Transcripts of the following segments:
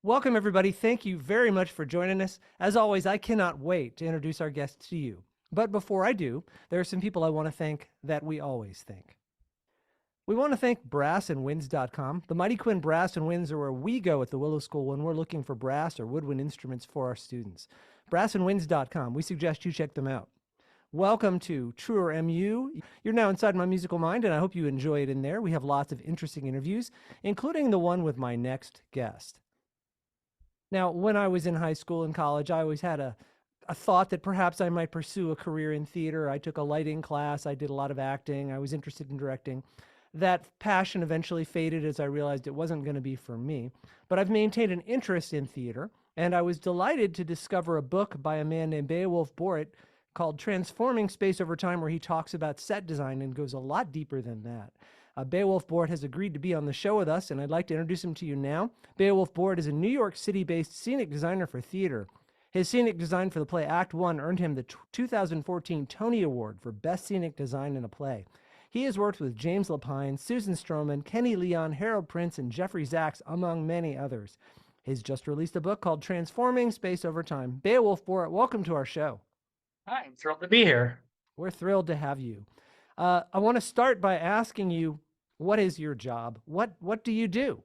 Welcome, everybody. Thank you very much for joining us. As always, I cannot wait to introduce our guests to you. But before I do, there are some people I want to thank that we always thank. We want to thank brassandwinds.com. The Mighty Quinn Brass and Winds are where we go at the Willow School when we're looking for brass or woodwind instruments for our students. Brassandwinds.com. We suggest you check them out. Welcome to Truer MU. You're now inside my musical mind, and I hope you enjoy it in there. We have lots of interesting interviews, including the one with my next guest. Now, when I was in high school and college, I always had a thought that perhaps I might pursue a career in theater. I took a lighting class. I did a lot of acting. I was interested in directing. That passion eventually faded as I realized it wasn't going to be for me. But I've maintained an interest in theater, and I was delighted to discover a book by a man named Beowulf Boritt called Transforming Space Over Time, where he talks about set design and goes a lot deeper than that. Beowulf Boritt has agreed to be on the show with us, and I'd like to introduce him to you now. Beowulf Boritt is a New York City-based scenic designer for theater. His scenic design for the play Act One earned him the 2014 Tony Award for Best Scenic Design in a Play. He has worked with James Lapine, Susan Stroman, Kenny Leon, Harold Prince, and Jeffrey Zaks, among many others. He's just released a book called Transforming Space Over Time. Beowulf Boritt, welcome to our show. Hi, I'm thrilled to be here. We're thrilled to have you. I want to start by asking you, what is your job? What do you do?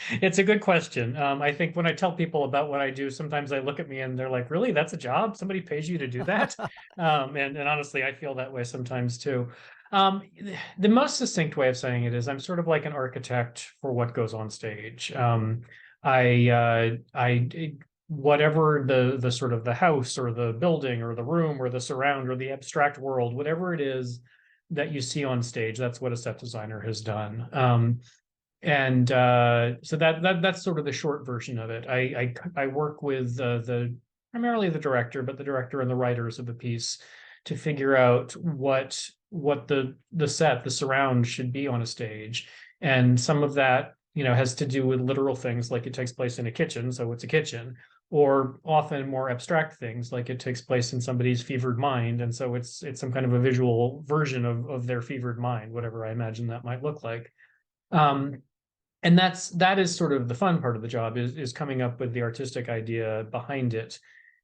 It's a good question. I think when I tell people about what I do, sometimes they look at me and they're like, really, that's a job? Somebody pays you to do that? And honestly, I feel that way sometimes too. Um, the most succinct way of saying it is I'm sort of like an architect for what goes on stage. I whatever the sort of the house or the building or the room or the surround or the abstract world, whatever it is that you see on stage, that's what a set designer has done. And so that's sort of the short version of it. I work with the primarily the director, but the director and the writers of the piece to figure out what the set, the surround should be on a stage. And some of that, has to do with literal things like it takes place in a kitchen, so it's a kitchen, or often more abstract things like it takes place in somebody's fevered mind, and so it's some kind of a visual version of their fevered mind, whatever I imagine that might look like. Um, and that is sort of the fun part of the job is coming up with the artistic idea behind it.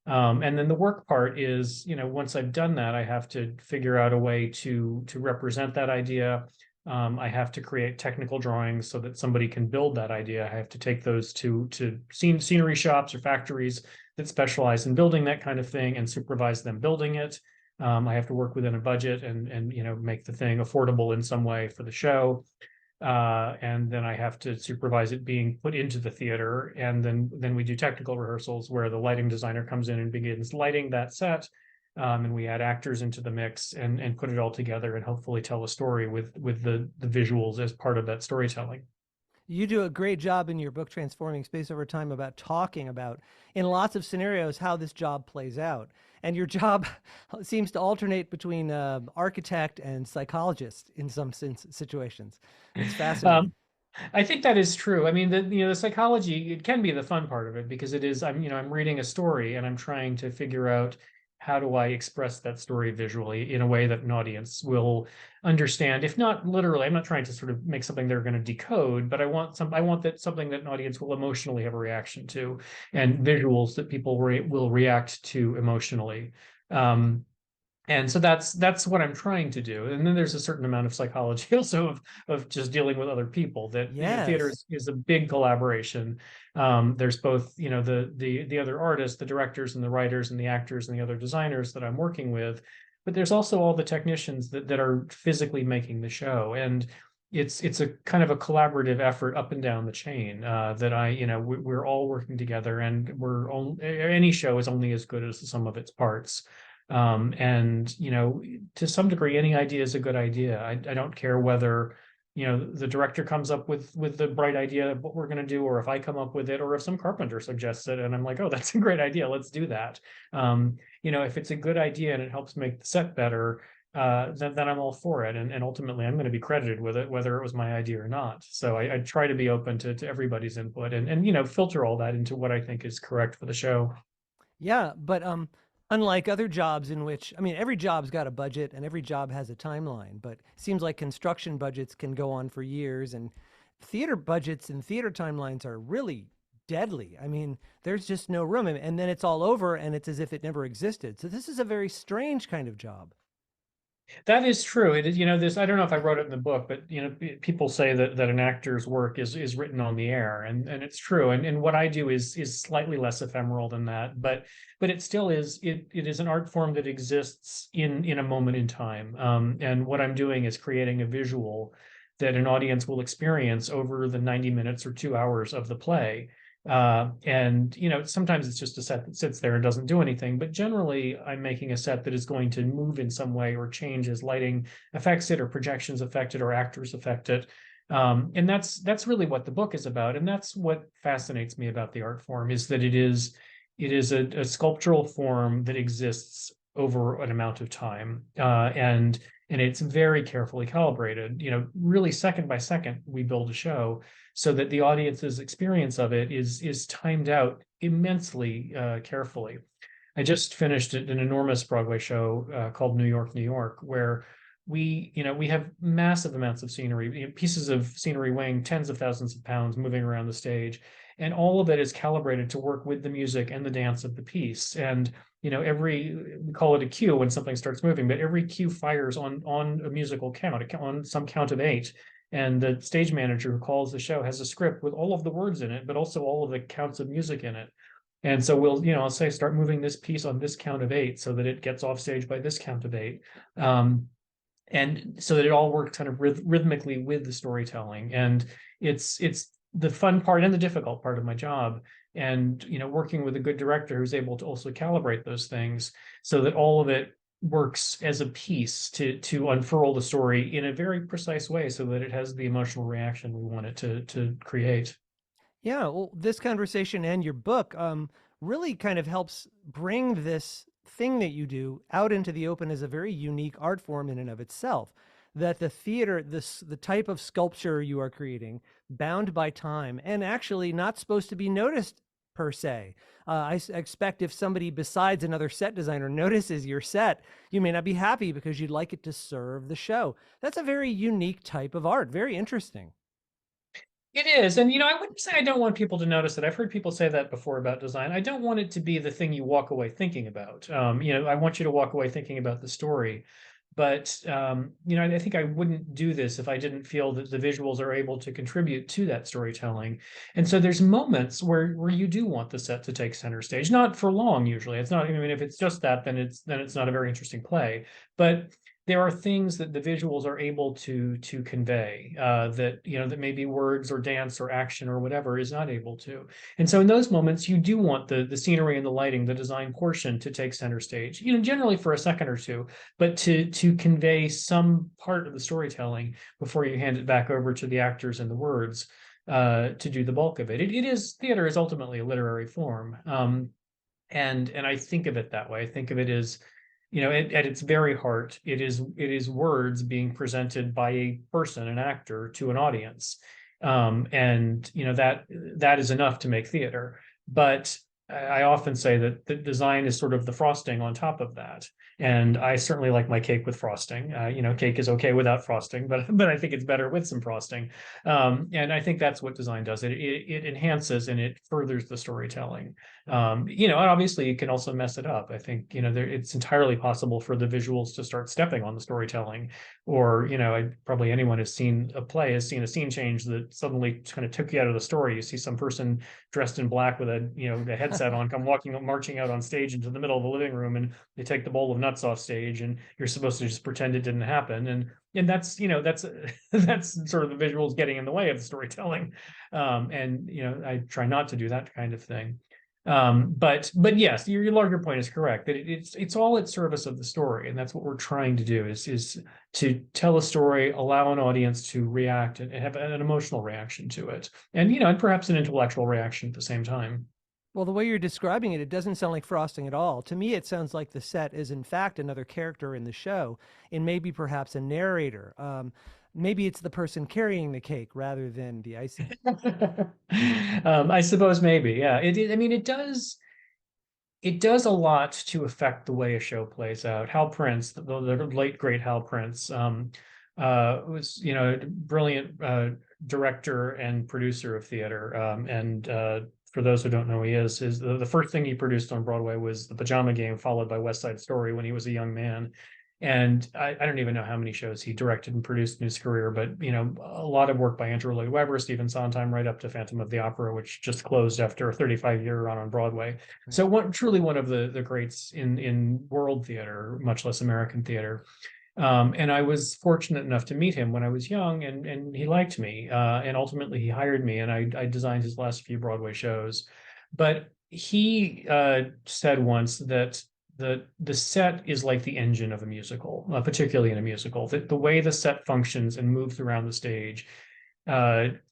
And then the work part is, once I've done that, I have to figure out a way to represent that idea. I have to create technical drawings so that somebody can build that idea. I have to take those to scenery shops or factories that specialize in building that kind of thing and supervise them building it. I have to work within a budget and make the thing affordable in some way for the show. And then I have to supervise it being put into the theater. And then we do technical rehearsals where the lighting designer comes in and begins lighting that set. And we add actors into the mix and put it all together and hopefully tell a story with the visuals as part of that storytelling. You do a great job in your book, Transforming Space Over Time, about talking about, in lots of scenarios, how this job plays out. And your job seems to alternate between architect and psychologist in some situations. It's fascinating. I think that is true. I mean, the psychology, it can be the fun part of it because it is, I'm reading a story and I'm trying to figure out how do I express that story visually in a way that an audience will understand, if not literally. I'm not trying to sort of make something they're going to decode, but I want that something that an audience will emotionally have a reaction to, and visuals that people will react to emotionally. And so that's what I'm trying to do. And then there's a certain amount of psychology also of just dealing with other people. That theater is a big collaboration. There's both the other artists, the directors and the writers and the actors and the other designers that I'm working with, but there's also all the technicians that are physically making the show. And it's a kind of a collaborative effort up and down the chain that we're all working together, and any show is only as good as the sum of its parts. And to some degree, any idea is a good idea. I don't care whether the director comes up with the bright idea of what we're going to do, or if I come up with it, or if some carpenter suggests it and I'm like, oh, that's a great idea, let's do that. If it's a good idea and it helps make the set better, then I'm all for it, and ultimately I'm going to be credited with it, whether it was my idea or not. So I try to be open to everybody's input and filter all that into what I think is correct for the show. Yeah, but unlike other jobs in which, I mean, every job's got a budget and every job has a timeline, but it seems like construction budgets can go on for years, and theater budgets and theater timelines are really deadly. I mean, there's just no room. And then it's all over and it's as if it never existed. So this is a very strange kind of job. That is true. It is, this, I don't know if I wrote it in the book, but people say that an actor's work is written on the air, and it's true. And what I do is slightly less ephemeral than that, but it still is it is an art form that exists in a moment in time. And what I'm doing is creating a visual that an audience will experience over the 90 minutes or 2 hours of the play. And sometimes it's just a set that sits there and doesn't do anything, but generally I'm making a set that is going to move in some way or change as lighting affects it or projections affect it or actors affect it. And that's really what the book is about. And that's what fascinates me about the art form, is that it is a sculptural form that exists over an amount of time. And it's very carefully calibrated. Really second by second, we build a show so that the audience's experience of it is timed out immensely carefully. I just finished an enormous Broadway show called New York, New York, where we have massive amounts of scenery, pieces of scenery weighing tens of thousands of pounds moving around the stage, and all of it is calibrated to work with the music and the dance of the piece. And we call it a cue when something starts moving, but every cue fires on a musical count, on some count of 8. And the stage manager who calls the show has a script with all of the words in it, but also all of the counts of music in it. And so I'll say, start moving this piece on this count of 8 so that it gets off stage by this count of 8. And so that it all works kind of rhythmically with the storytelling. And it's the fun part and the difficult part of my job. And working with a good director who's able to also calibrate those things so that all of it works as a piece to unfurl the story in a very precise way so that it has the emotional reaction we want it to create. Yeah, well, this conversation and your book really kind of helps bring this thing that you do out into the open as a very unique art form in and of itself. That the theater, the type of sculpture you are creating, bound by time and actually not supposed to be noticed per se. I expect if somebody besides another set designer notices your set, you may not be happy because you'd like it to serve the show. That's a very unique type of art. Very interesting. It is. And, I wouldn't say I don't want people to notice it. I've heard people say that before about design. I don't want it to be the thing you walk away thinking about. I want you to walk away thinking about the story. But, I think I wouldn't do this if I didn't feel that the visuals are able to contribute to that storytelling. And so there's moments where you do want the set to take center stage, not for long, usually. It's not, if it's just that, then it's not a very interesting play. But there are things that the visuals are able to convey that maybe words or dance or action or whatever is not able to. And so in those moments, you do want the scenery and the lighting, the design portion, to take center stage. Generally for a second or two, but to convey some part of the storytelling before you hand it back over to the actors and the words to do the bulk of it. Theater is ultimately a literary form. And I think of it that way. I think of it as at its very heart, it is words being presented by a person, an actor, to an audience. And that is enough to make theater. But I often say that the design is sort of the frosting on top of that. And I certainly like my cake with frosting. Cake is okay without frosting, but I think it's better with some frosting. And I think that's what design does. It enhances and it furthers the storytelling. And obviously you can also mess it up. I think it's entirely possible for the visuals to start stepping on the storytelling, or probably anyone has seen a play has seen a scene change that suddenly kind of took you out of the story. You see some person dressed in black with a headset on come marching out on stage into the middle of the living room, and they take the bowl of nuts off stage, and you're supposed to just pretend it didn't happen. And that's that's sort of the visuals getting in the way of the storytelling. And I try not to do that kind of thing. But yes, your larger point is correct, that it's all at service of the story, and that's what we're trying to do is to tell a story, allow an audience to react and have an emotional reaction to it, and perhaps an intellectual reaction at the same time. Well, the way you're describing it, it doesn't sound like frosting at all. To me, it sounds like the set is, in fact, another character in the show, and maybe perhaps a narrator. Maybe it's the person carrying the cake rather than the icing. I suppose maybe, yeah. I mean, it does a lot to affect the way a show plays out. Hal Prince, the late great Hal Prince, was a brilliant director and producer of theater, and for those who don't know who he is the first thing he produced on Broadway was The Pajama Game, followed by West Side Story when he was a young man. And I don't even know how many shows he directed and produced in his career, but a lot of work by Andrew Lloyd Webber, Stephen Sondheim, right up to Phantom of the Opera, which just closed after a 35-year run on Broadway. Right. So truly one of the greats in world theater, much less American theater. And I was fortunate enough to meet him when I was young, and he liked me. And ultimately, he hired me, and I designed his last few Broadway shows. But he said once that the set is like the engine of a musical, particularly in a musical. That the way the set functions and moves around the stage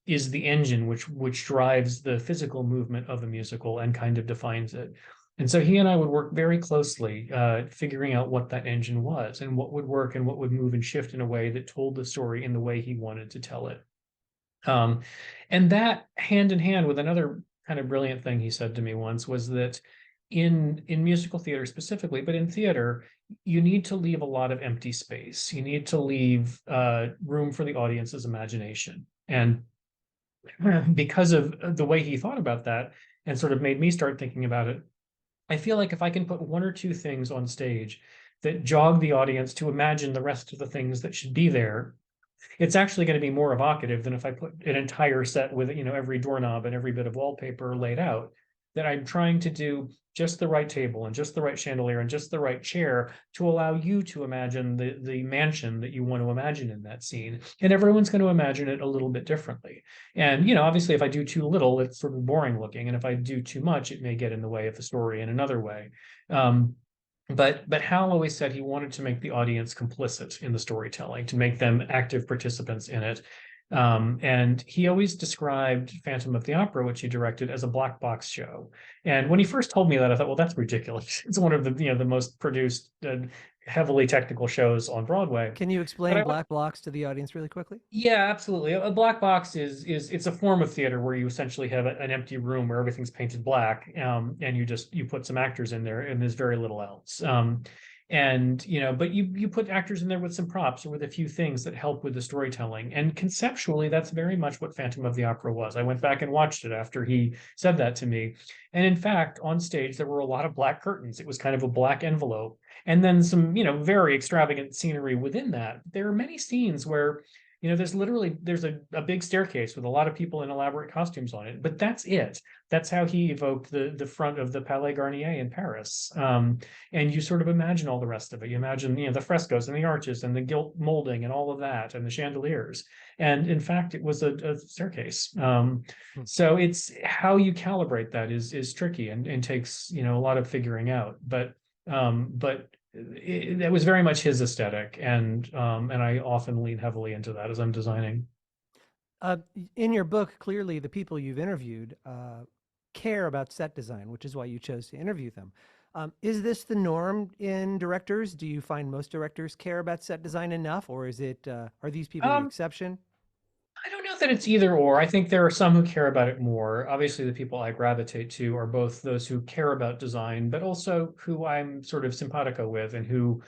is the engine which drives the physical movement of a musical and kind of defines it. And so he and I would work very closely, figuring out what that engine was and what would work and what would move and shift in a way that told the story in the way he wanted to tell it. And that hand in hand with another kind of brilliant thing he said to me once was that in musical theater specifically, but in theater, you need to leave a lot of empty space. You need to leave room for the audience's imagination. And because of the way he thought about that and sort of made me start thinking about it, I feel like if I can put one or two things on stage that jog the audience to imagine the rest of the things that should be there, it's actually going to be more evocative than if I put an entire set with every doorknob and every bit of wallpaper laid out. That I'm trying to do just the right table and just the right chandelier and just the right chair to allow you to imagine the mansion that you want to imagine in that scene. And everyone's going to imagine it a little bit differently. And obviously, if I do too little, it's sort of boring looking, and if I do too much, it may get in the way of the story in another way. But Hal always said he wanted to make the audience complicit in the storytelling, to make them active participants in it. And he always described Phantom of the Opera, which he directed, as a black box show. And when he first told me that, I thought, well, that's ridiculous. It's one of the most produced, heavily technical shows on Broadway. Can you But explain black blocks to the audience really quickly? yeah, absolutely. A black box is it's a form of theater where you essentially have an empty room where everything's painted black, and you put some actors in there, and there's very little else. But you put actors in there with some props or with a few things that help with the storytelling. And conceptually, that's very much what Phantom of the Opera was. I went back and watched it after he said that to me. And in fact, on stage, there were a lot of black curtains. It was kind of a black envelope. And then some, very extravagant scenery within that. There are many scenes where there's a big staircase with a lot of people in elaborate costumes on it, but that's it. That's how he evoked the front of the Palais Garnier in Paris. And you sort of imagine all the rest of it. You imagine, the frescoes and the arches and the gilt molding and all of that and the chandeliers. And in fact, it was a staircase. So it's how you calibrate that is tricky and takes, a lot of figuring out. But that was very much his aesthetic, and I often lean heavily into that as I'm designing. In your book, clearly the people you've interviewed care about set design, which is why you chose to interview them. Is this the norm in directors? Do you find most directors care about set design enough, or is it are these people the exception? I don't know that it's either or. I think there are some who care about it more. Obviously, the people I gravitate to are both those who care about design, but also who I'm sort of simpatico with and who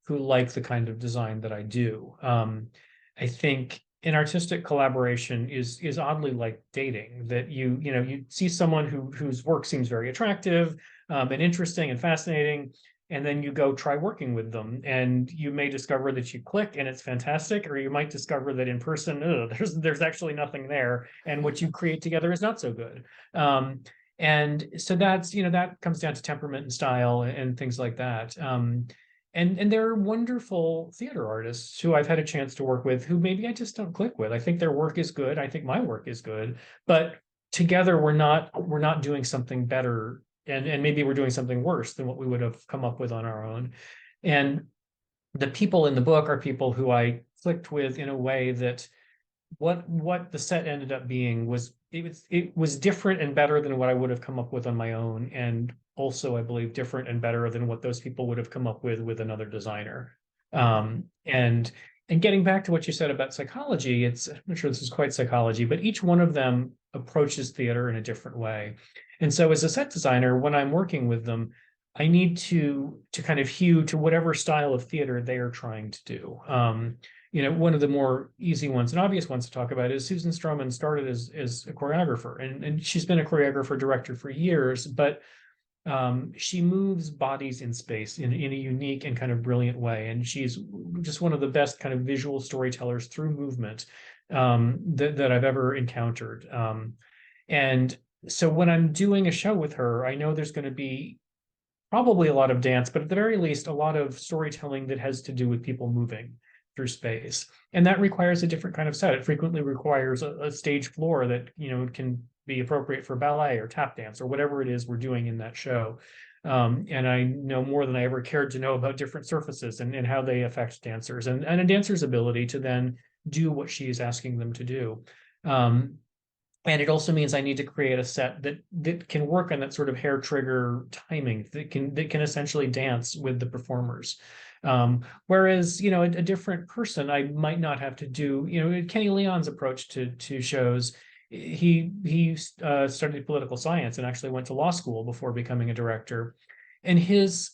like the kind of design that I do. I think an artistic collaboration is oddly like dating, that you see someone whose work seems very attractive and interesting and fascinating, and then you go try working with them, and you may discover that you click and it's fantastic, or you might discover that in person, there's actually nothing there, and what you create together is not so good. And so that's that comes down to temperament and style and things like that. And there are wonderful theater artists who I've had a chance to work with who maybe I just don't click with. I think their work is good. I think my work is good, but together we're not doing something better, and maybe we're doing something worse than what we would have come up with on our own. And the people in the book are people who I clicked with in a way that what the set ended up being was different and better than what I would have come up with on my own, and also I believe different and better than what those people would have come up with another designer. And getting back to what you said about psychology, I'm not sure this is quite psychology, but each one of them approaches theater in a different way. And so as a set designer, when I'm working with them, I need to kind of hew to whatever style of theater they are trying to do. one of the more easy ones and obvious ones to talk about is Susan Stroman started as a choreographer, and she's been a choreographer director for years, but she moves bodies in space in a unique and kind of brilliant way. And she's just one of the best kind of visual storytellers through movement that I've ever encountered. And so when I'm doing a show with her, I know there's going to be probably a lot of dance, but at the very least, a lot of storytelling that has to do with people moving through space. And that requires a different kind of set. It frequently requires a stage floor that, can be appropriate for ballet or tap dance or whatever it is we're doing in that show. And I know more than I ever cared to know about different surfaces and how they affect dancers and a dancer's ability to then do what she is asking them to do. And it also means I need to create a set that can work on that sort of hair trigger timing that can essentially dance with the performers. Whereas, a different person, I might not have to do, Kenny Leon's approach to shows. He studied political science and actually went to law school before becoming a director. And his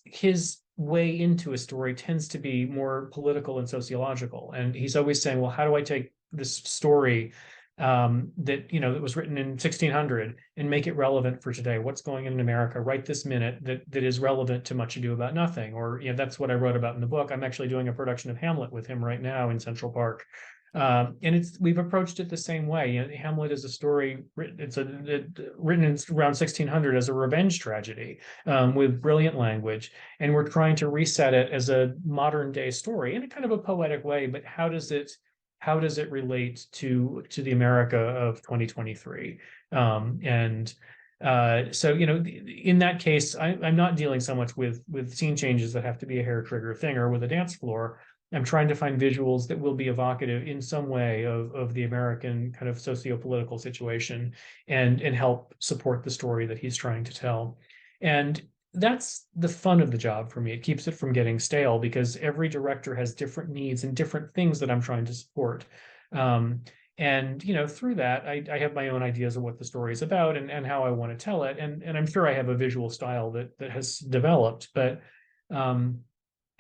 way into a story tends to be more political and sociological. And he's always saying, well, how do I take this story that was written in 1600 and make it relevant for today? What's going on in America right this minute that is relevant to Much Ado About Nothing? Or that's what I wrote about in the book. I'm actually doing a production of Hamlet with him right now in Central Park. And we've approached it the same way. Hamlet is a story written in around 1600 as a revenge tragedy with brilliant language, and we're trying to reset it as a modern day story in a kind of a poetic way. But how does it relate to the America of 2023? So in that case, I'm not dealing so much with scene changes that have to be a hair trigger thing or with a dance floor. I'm trying to find visuals that will be evocative in some way of the American kind of socio-political situation and help support the story that he's trying to tell. And that's the fun of the job for me. It keeps it from getting stale because every director has different needs and different things that I'm trying to support. And through that, I have my own ideas of what the story is about and how I want to tell it. And I'm sure I have a visual style that has developed, but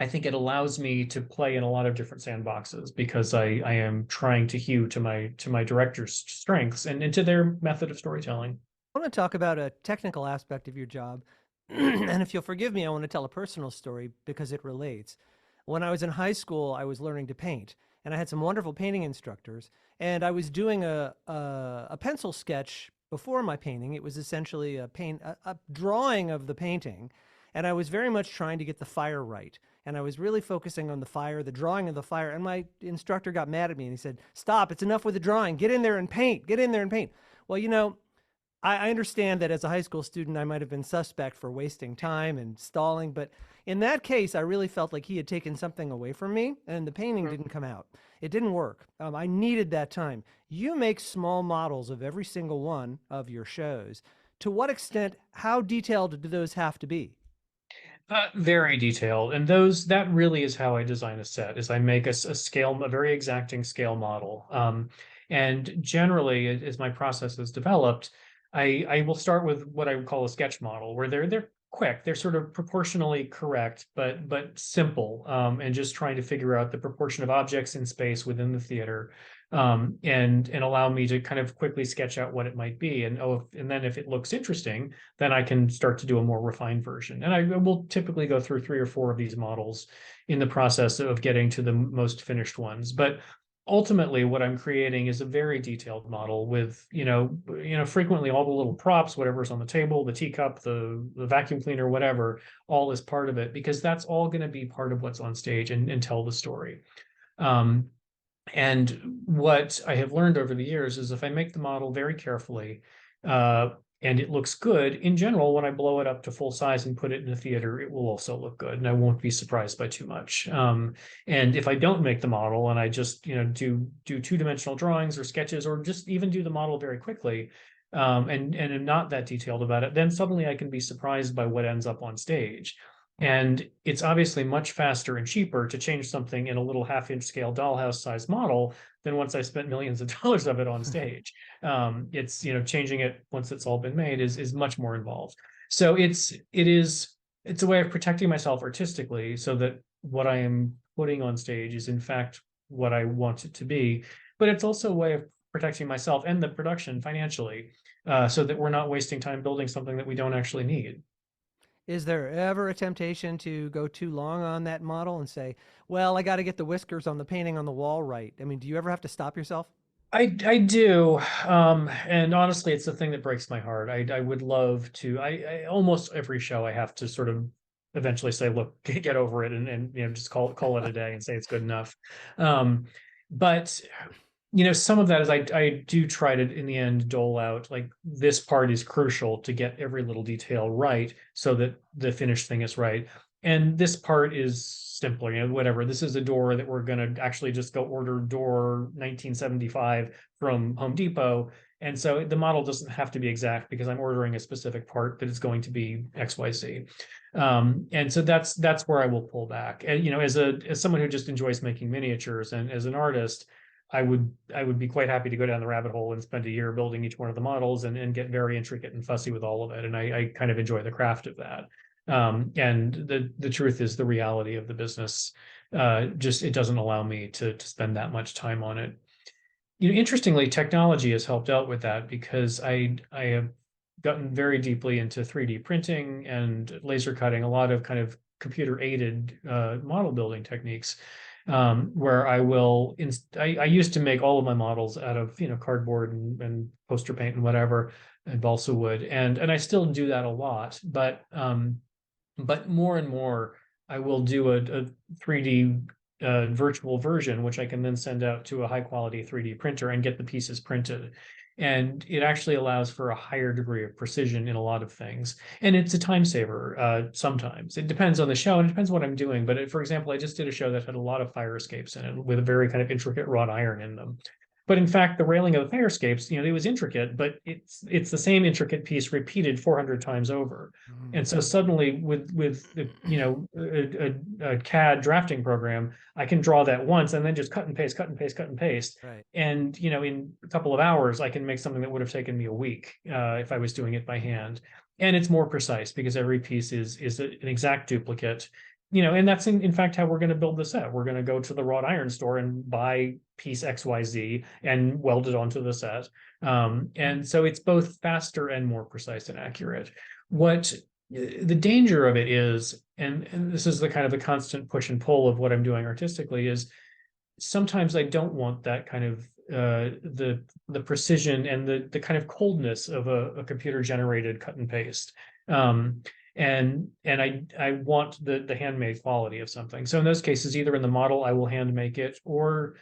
I think it allows me to play in a lot of different sandboxes because I am trying to hew to my director's strengths and to their method of storytelling. I want to talk about a technical aspect of your job. And if you'll forgive me, I want to tell a personal story because it relates. When I was in high school, I was learning to paint, and I had some wonderful painting instructors. And I was doing a pencil sketch before my painting. It was essentially a drawing of the painting, and I was very much trying to get the fire right. And I was really focusing on the fire, the drawing of the fire. And my instructor got mad at me and he said, "Stop! It's enough with the drawing. Get in there and paint. Get in there and paint." Well, I understand that as a high school student, I might have been suspect for wasting time and stalling, but in that case, I really felt like he had taken something away from me, and the painting didn't come out. It didn't work. I needed that time. You make small models of every single one of your shows. To what extent, how detailed do those have to be? Very detailed, and that really is how I design a set. Is I make a very exacting scale model, and generally, as my process is developed, I will start with what I would call a sketch model, where they're quick, they're sort of proportionally correct, but simple, and just trying to figure out the proportion of objects in space within the theater, and allow me to kind of quickly sketch out what it might be, and then if it looks interesting, then I can start to do a more refined version. And I will typically go through 3 or 4 of these models in the process of getting to the most finished ones, but ultimately what I'm creating is a very detailed model with, frequently all the little props, whatever's on the table, the teacup, the vacuum cleaner, whatever, all is part of it, because that's all going to be part of what's on stage and tell the story. And what I have learned over the years is if I make the model very carefully, and it looks good, in general, when I blow it up to full size and put it in a theater, it will also look good, and I won't be surprised by too much. And if I don't make the model and I just do 2-dimensional drawings or sketches, or just even do the model very quickly, and am not that detailed about it, then suddenly I can be surprised by what ends up on stage. And it's obviously much faster and cheaper to change something in a little half-inch scale dollhouse size model than once I spent millions of dollars of it on stage. It's changing it once it's all been made is much more involved. So it's a way of protecting myself artistically so that what I am putting on stage is in fact what I want it to be. But it's also a way of protecting myself and the production financially, so that we're not wasting time building something that we don't actually need. Is there ever a temptation to go too long on that model and say, well, I got to get the whiskers on the painting on the wall right? I mean, do you ever have to stop yourself? I do, and honestly, it's the thing that breaks my heart. I would love to. I almost every show I have to sort of eventually say, look, get over it, and just call it a day and say it's good enough. Um, but some of that is I do try to in the end dole out like this part is crucial to get every little detail right so that the finished thing is right. And this part is simpler, whatever. This is a door that we're going to actually just go order door 1975 from Home Depot. And so the model doesn't have to be exact because I'm ordering a specific part that is going to be XYZ. And so that's where I will pull back. And as someone who just enjoys making miniatures and as an artist, I would be quite happy to go down the rabbit hole and spend a year building each one of the models and get very intricate and fussy with all of it. And I kind of enjoy the craft of that. And the truth is the reality of the business just it doesn't allow me to spend that much time on it. Interestingly, technology has helped out with that because I have gotten very deeply into 3D printing and laser cutting, a lot of kind of computer aided model building techniques, where I used to make all of my models out of cardboard and poster paint and whatever and balsa wood, and I still do that a lot, but more and more I will do a 3D virtual version, which I can then send out to a high quality 3D printer and get the pieces printed. And it actually allows for a higher degree of precision in a lot of things. And it's a time saver sometimes. It depends on the show and it depends what I'm doing. But for example, I just did a show that had a lot of fire escapes in it with a very kind of intricate wrought iron in them. But in fact, the railing of the fire escapes, it was intricate, but it's the same intricate piece repeated 400 times over. Mm, And so suddenly with a CAD drafting program, I can draw that once and then just cut and paste, cut and paste, cut and paste. right. And in a couple of hours, I can make something that would have taken me a week if I was doing it by hand. And it's more precise because every piece is an exact duplicate. And that's in fact how we're going to build the set. We're going to go to the wrought iron store and buy piece XYZ and weld it onto the set. And so it's both faster and more precise and accurate. What the danger of it is, and this is the kind of the constant push and pull of what I'm doing artistically, is sometimes I don't want that kind of the precision and the kind of coldness of a computer generated cut and paste. And I want the handmade quality of something. So in those cases, either in the model I will hand make it, or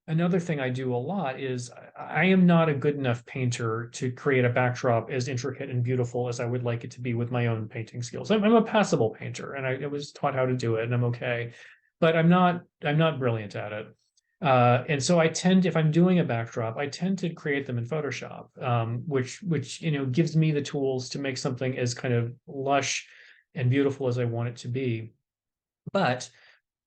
another thing I do a lot is I am not a good enough painter to create a backdrop as intricate and beautiful as I would like it to be with my own painting skills. I'm a passable painter, and I was taught how to do it, and I'm okay, but I'm not brilliant at it. And so if I'm doing a backdrop, I tend to create them in Photoshop, which gives me the tools to make something as kind of lush and beautiful as I want it to be. But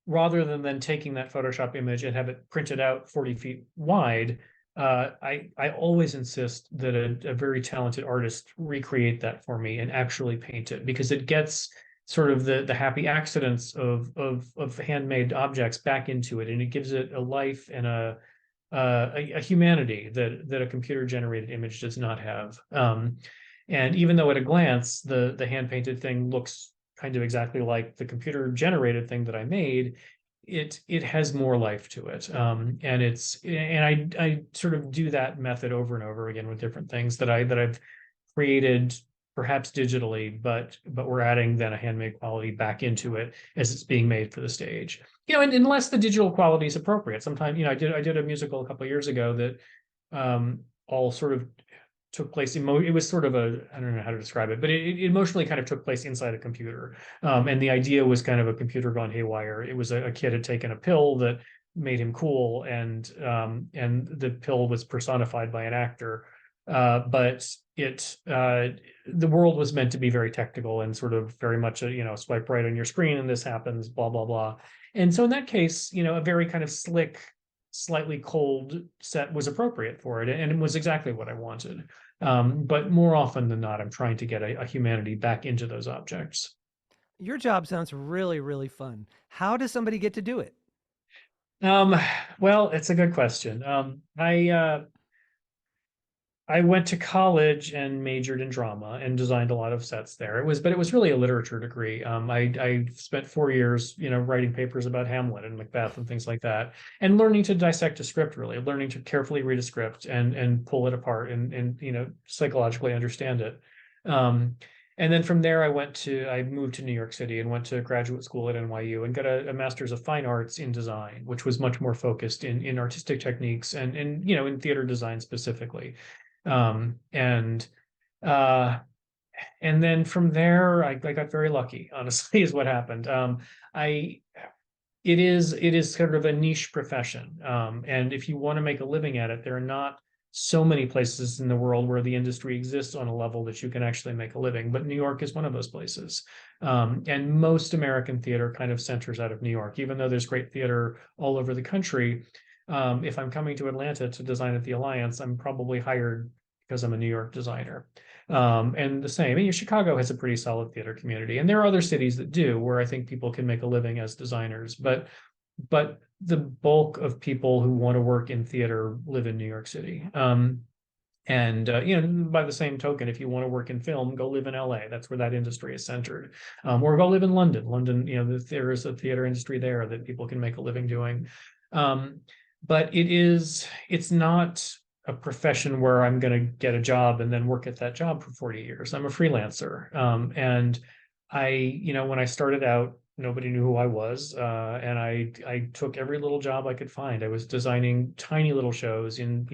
rather than then taking that Photoshop image and have it printed out 40 feet wide, I always insist that a very talented artist recreate that for me and actually paint it, because it gets sort of the happy accidents of handmade objects back into it, and it gives it a life and a humanity that a computer generated image does not have. And even though at a glance the hand painted thing looks kind of exactly like the computer generated thing that I made, it has more life to it. And I sort of do that method over and over again with different things that I've created perhaps digitally, but we're adding then a handmade quality back into it as it's being made for the stage. And unless the digital quality is appropriate. Sometimes, I did a musical a couple of years ago that all sort of took place it was sort of I don't know how to describe it, but it emotionally kind of took place inside a computer. And the idea was kind of a computer gone haywire. It was a kid had taken a pill that made him cool, and the pill was personified by an actor. But the world was meant to be very technical and sort of very much swipe right on your screen and this happens, blah blah blah. And so in that case, a very kind of slick, slightly cold set was appropriate for it, and it was exactly what I wanted. But more often than not, I'm trying to get a humanity back into those objects. Your job sounds really, really fun. How does somebody get to do it? Um, well, it's a good question. I went to college and majored in drama and designed a lot of sets there. But it was really a literature degree. I spent 4 years, writing papers about Hamlet and Macbeth and things like that, and learning to dissect a script, really, learning to carefully read a script and pull it apart and psychologically understand it. Um, and then from there, I moved to New York City and went to graduate school at NYU and got a master's of fine arts in design, which was much more focused in artistic techniques and in theater design specifically. Um, and uh, and then from there, I got very lucky, honestly, is what happened. I it is sort of a niche profession. And if you want to make a living at it, there are not so many places in the world where the industry exists on a level that you can actually make a living. But New York is one of those places. And most American theater kind of centers out of New York, even though there's great theater all over the country. If I'm coming to Atlanta to design at the Alliance, I'm probably hired because I'm a New York designer. And the same, Chicago has a pretty solid theater community, and there are other cities that do, where I think people can make a living as designers. But the bulk of people who want to work in theater live in New York City. And by the same token, if you want to work in film, go live in LA. That's where that industry is centered. Or go live in London. London, there is a theater industry there that people can make a living doing. Um, but it's not a profession where I'm going to get a job and then work at that job for 40 years. I'm a freelancer. And when I started out, nobody knew who I was. And I took every little job I could find. I was designing tiny little shows in,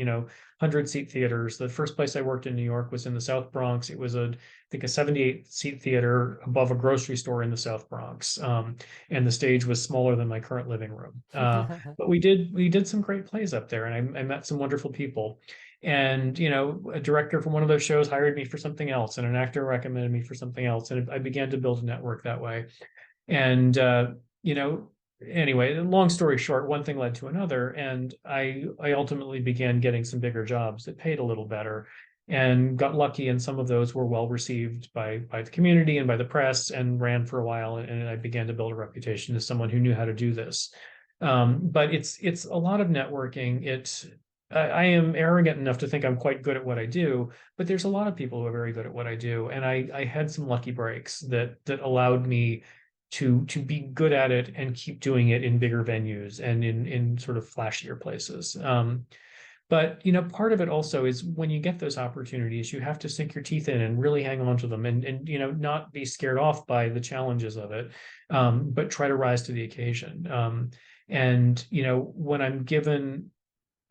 100-seat theaters. The first place I worked in New York was in the South Bronx. It was I think a 78-seat theater above a grocery store in the South Bronx. And the stage was smaller than my current living room. But we did some great plays up there, and I met some wonderful people. And a director from one of those shows hired me for something else, and an actor recommended me for something else, and I began to build a network that way. And you know, anyway, long story short, one thing led to another, and I ultimately began getting some bigger jobs that paid a little better, and got lucky. And some of those were well received by the community and by the press, and ran for a while. And I began to build a reputation as someone who knew how to do this. But it's a lot of networking. I am arrogant enough to think I'm quite good at what I do, but there's a lot of people who are very good at what I do, and I had some lucky breaks that allowed me to be good at it and keep doing it in bigger venues and in sort of flashier places. But part of it also is when you get those opportunities, you have to sink your teeth in and really hang on to them, and not be scared off by the challenges of it, but try to rise to the occasion. And when I'm given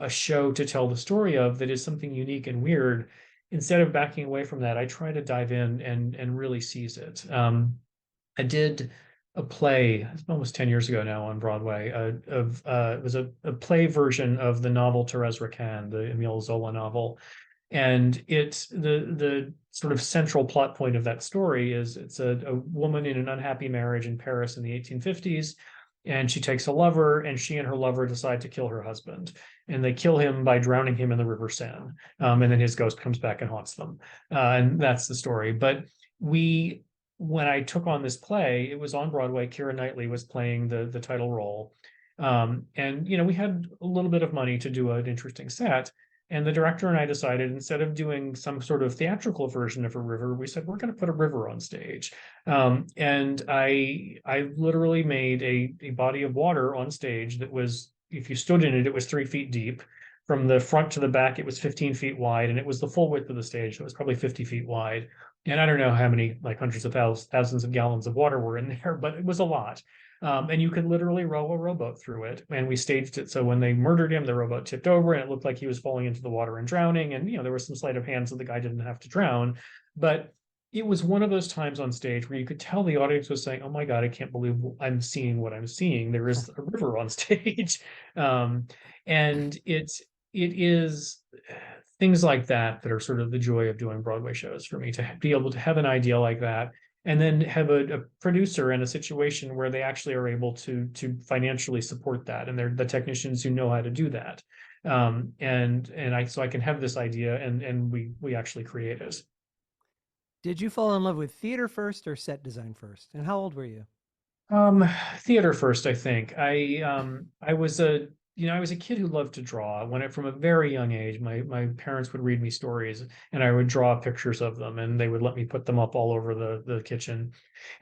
a show to tell the story of that is something unique and weird, instead of backing away from that, I try to dive in and really seize it. I did a play, it's almost 10 years ago now, on Broadway. It was a play version of the novel Therese Raquin, the Emile Zola novel. And it's the sort of central plot point of that story is it's a woman in an unhappy marriage in Paris in the 1850s, and she takes a lover, and she and her lover decide to kill her husband, and they kill him by drowning him in the River Seine. And then his ghost comes back and haunts them. And that's the story. But we when I took on this play, it was on Broadway. Keira Knightley was playing the title role. And we had a little bit of money to do an interesting set. And the director and I decided, instead of doing some sort of theatrical version of a river, we said we're going to put a river on stage. And I literally made a body of water on stage that was, if you stood in it, it was 3 feet deep. From the front to the back, it was 15 feet wide, and it was the full width of the stage. So it was probably 50 feet wide. And I don't know how many, like hundreds of thousands of gallons of water were in there, but it was a lot. And you could literally row a rowboat through it. And we staged it so when they murdered him, the rowboat tipped over and it looked like he was falling into the water and drowning. And there was some sleight of hand so the guy didn't have to drown. But it was one of those times on stage where you could tell the audience was saying, "Oh my God, I can't believe I'm seeing what I'm seeing. There is a river on stage." And it is things like that are sort of the joy of doing Broadway shows for me, to be able to have an idea like that, and then have a producer in a situation where they actually are able to financially support that, and they're the technicians who know how to do that. And I can have this idea, and we actually create it. Did you fall in love with theater first or set design first? And how old were you? Um, Theater first, I think. I was a I was a kid who loved to draw. From a very young age, my parents would read me stories and I would draw pictures of them and they would let me put them up all over the kitchen.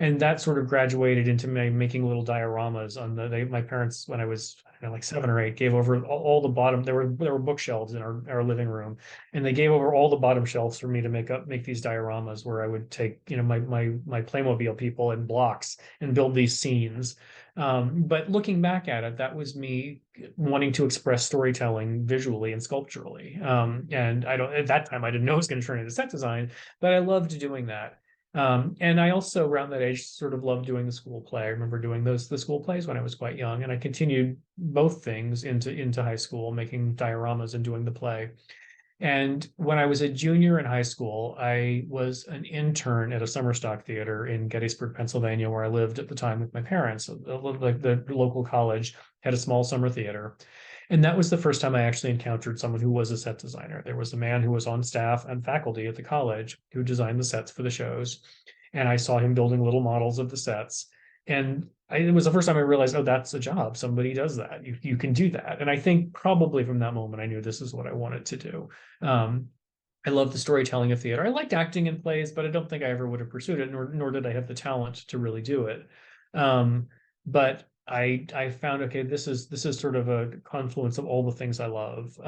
And that sort of graduated into me making little dioramas on my parents, when I was, I don't know, like 7 or 8, gave over all the bottom. There were bookshelves in our living room, and they gave over all the bottom shelves for me to make these dioramas where I would take, my Playmobil people and blocks and build these scenes. But looking back at it, that was me wanting to express storytelling visually and sculpturally. And I don't, at that time, I didn't know it was going to turn into set design, but I loved doing that. And I also, around that age, sort of loved doing the school play. I remember doing the school plays when I was quite young, and I continued both things into high school, making dioramas and doing the play. And when I was a junior in high school, I was an intern at a summer stock theater in Gettysburg, Pennsylvania, where I lived at the time with my parents. Like the local college had a small summer theater. And that was the first time I actually encountered someone who was a set designer. There was a man who was on staff and faculty at the college who designed the sets for the shows. And I saw him building little models of the sets. And it was the first time I realized, oh, that's a job. Somebody does that. You can do that. And I think probably from that moment, I knew this is what I wanted to do. Um, I love the storytelling of theater. I liked acting in plays, but I don't think I ever would have pursued it, nor did I have the talent to really do it. But I found, okay, this is sort of a confluence of all the things I love,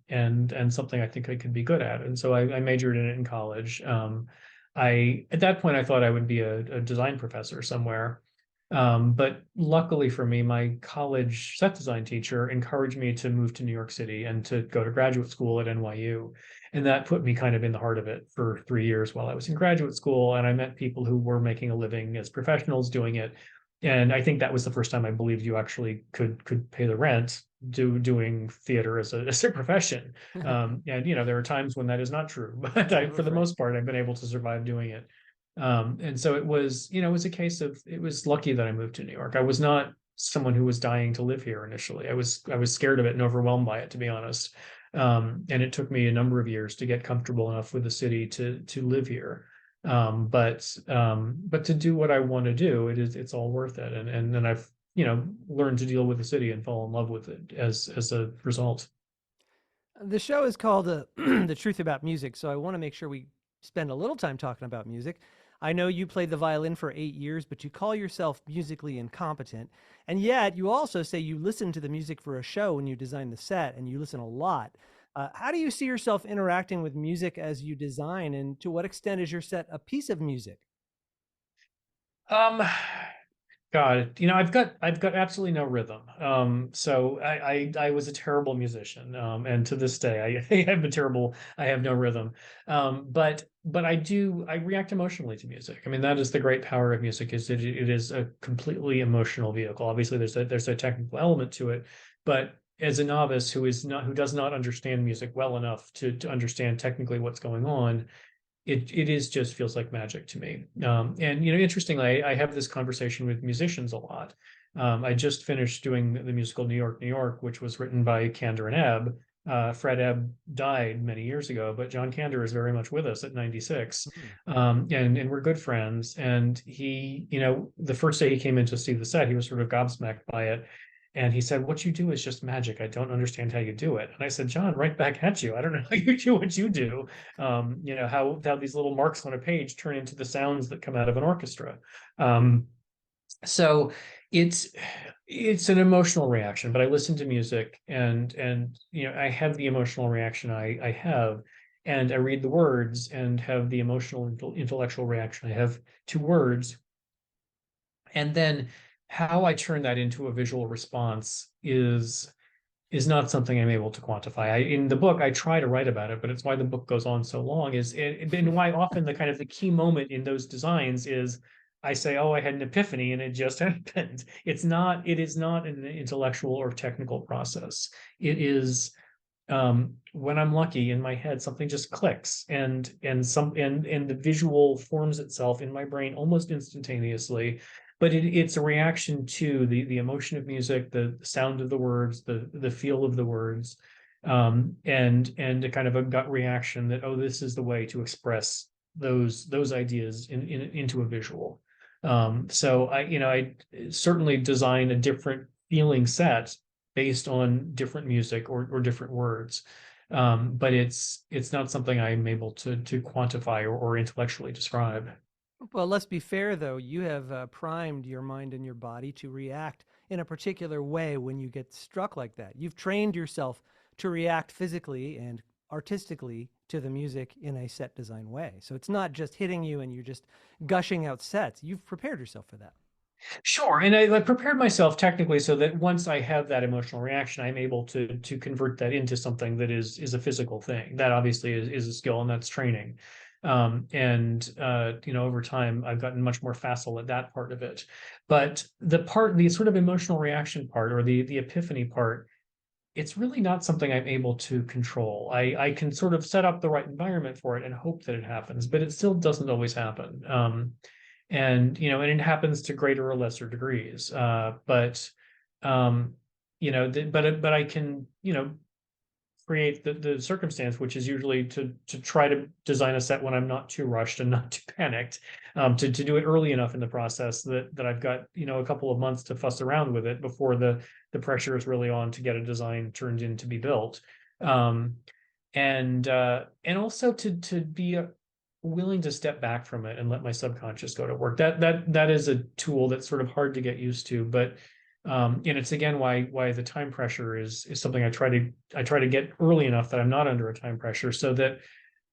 and something I think I could be good at. And so I majored in it in college. I At that point I thought I would be a design professor somewhere. But luckily for me, my college set design teacher encouraged me to move to New York City and to go to graduate school at NYU. And that put me kind of in the heart of it for 3 years while I was in graduate school. And I met people who were making a living as professionals doing it. And I think that was the first time I believed you actually could pay the rent doing theater as a profession. And there are times when that is not true, but for the Right. most part, I've been able to survive doing it. And so it was, it was a case of, it was lucky that I moved to New York. I was not someone who was dying to live here initially. I was scared of it and overwhelmed by it, to be honest. And it took me a number of years to get comfortable enough with the city to live here. But to do what I want to do, it's all worth it. And then I've learned to deal with the city and fall in love with it as a result. The show is called The Truth About Music, so I want to make sure we spend a little time talking about music. I know you played the violin for 8 years, but you call yourself musically incompetent. And yet, you also say you listen to the music for a show when you design the set, and you listen a lot. How do you see yourself interacting with music as you design, and to what extent is your set a piece of music? Um, God, I've got absolutely no rhythm. So I was a terrible musician. And to this day I have no rhythm. But I react emotionally to music. I mean, that is the great power of music, is that it is a completely emotional vehicle. Obviously there's a technical element to it, but as a novice who does not understand music well enough to understand technically what's going on, it is just feels like magic to me. And interestingly, I have this conversation with musicians a lot. I just finished doing the musical New York, New York, which was written by Kander and Ebb. Fred Ebb died many years ago, but John Kander is very much with us at 96. Hmm. And we're good friends. And he, the first day he came in to see the set, he was sort of gobsmacked by it. And he said, "What you do is just magic. I don't understand how you do it." And I said, "John, right back at you. I don't know how you do what you do. How these little marks on a page turn into the sounds that come out of an orchestra." Um, so it's it's an emotional reaction, but I listen to music and I have the emotional reaction I have, and I read the words and have the emotional intellectual reaction I have to words. And then how I turn that into a visual response is not something I'm able to quantify. In the book, I try to write about it, but it's why the book goes on so long. And why often the kind of the key moment in those designs is I say, "Oh, I had an epiphany," and it just happened. It is not an intellectual or technical process. It is when I'm lucky in my head, something just clicks and the visual forms itself in my brain almost instantaneously. But it's a reaction to the emotion of music, the sound of the words, the feel of the words, and a kind of a gut reaction that, oh, this is the way to express those ideas into a visual. So I certainly design a different feeling set based on different music or different words. But it's not something I'm able to quantify or intellectually describe. Well, let's be fair, though. You have primed your mind and your body to react in a particular way when you get struck like that. You've trained yourself to react physically and artistically to the music in a set design way. So it's not just hitting you and you're just gushing out sets. You've prepared yourself for that. Sure, and I prepared myself technically so that once I have that emotional reaction, I'm able to convert that into something that is a physical thing. That obviously is a skill, and that's training. And over time, I've gotten much more facile at that part of it. But the sort of emotional reaction part, or the epiphany part, it's really not something I'm able to control. I can sort of set up the right environment for it and hope that it happens, but it still doesn't always happen. And it happens to greater or lesser degrees. But but I can create the circumstance, which is usually to try to design a set when I'm not too rushed and not too panicked, to do it early enough in the process that I've got a couple of months to fuss around with it before the pressure is really on to get a design turned in to be built. Um, and also to be willing to step back from it and let my subconscious go to work. That is a tool that's sort of hard to get used to, but and it's again why the time pressure is something I try to get early enough that I'm not under a time pressure, so that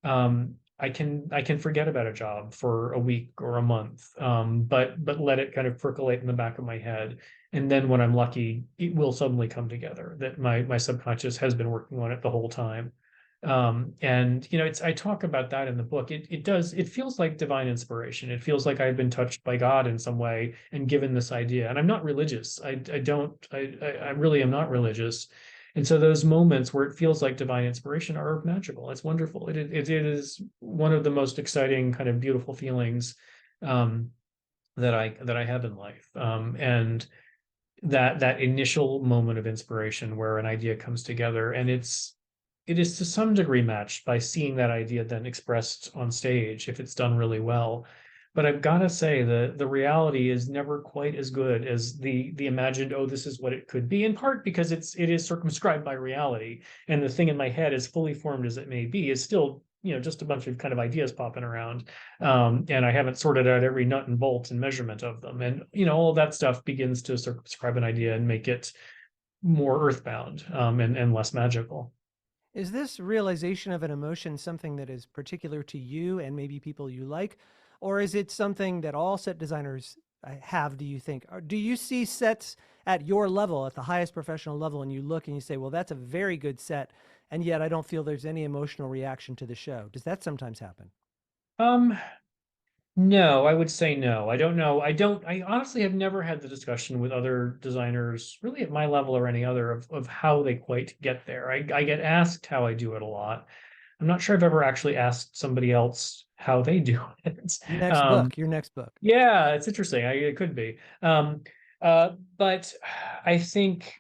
I can forget about a job for a week or a month, but let it kind of percolate in the back of my head, and then when I'm lucky, it will suddenly come together that my subconscious has been working on it the whole time. And it's I talk about that in the book. It feels like divine inspiration. It feels like I've been touched by God in some way and given this idea. And I'm not religious. I really am not religious. And so those moments where it feels like divine inspiration are magical. It's wonderful. It is one of the most exciting, kind of beautiful feelings um, that I have in life. And that initial moment of inspiration where an idea comes together, and it is to some degree matched by seeing that idea then expressed on stage if it's done really well. But I've got to say the reality is never quite as good as the imagined, oh, this is what it could be, in part because it is circumscribed by reality. And the thing in my head, as fully formed as it may be, is still just a bunch of kind of ideas popping around. And I haven't sorted out every nut and bolt and measurement of them. And all that stuff begins to circumscribe an idea and make it more earthbound, and less magical. Is this realization of an emotion something that is particular to you and maybe people you like? Or is it something that all set designers have, do you think? Or do you see sets at your level, at the highest professional level, and you look and you say, well, that's a very good set, and yet I don't feel there's any emotional reaction to the show? Does that sometimes happen? Um, no, I would say no. I don't know. I honestly have never had the discussion with other designers, really at my level or any other, of how they quite get there. I get asked how I do it a lot. I'm not sure I've ever actually asked somebody else how they do it. Next Um, book, your next book. yeah, it's interesting. It could be. But I think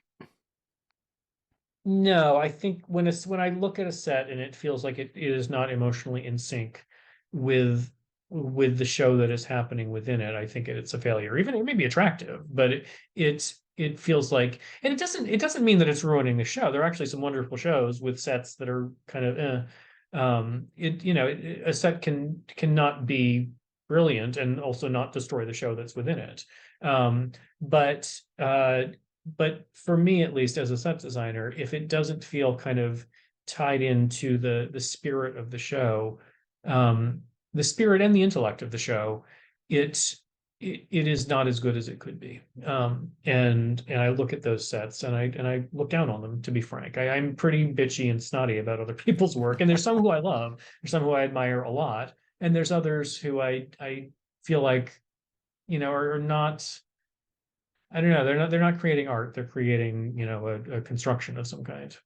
no, I think when I look at a set and it feels like it is not emotionally in sync with the show that is happening within it, I think it's a failure. Even it may be attractive, but it feels like, and it doesn't mean that it's ruining the show. There are actually some wonderful shows with sets that are kind of a set cannot be brilliant and also not destroy the show that's within it. Um, but for me, at least as a set designer, if it doesn't feel kind of tied into the spirit of the show, the spirit and the intellect of the show, it it is not as good as it could be. And I look at those sets and I look down on them, to be frank. I'm pretty bitchy and snotty about other people's work. And there's some who I love, there's some who I admire a lot, and there's others who I feel like, are not. I don't know. They're not creating art. They're creating, a construction of some kind.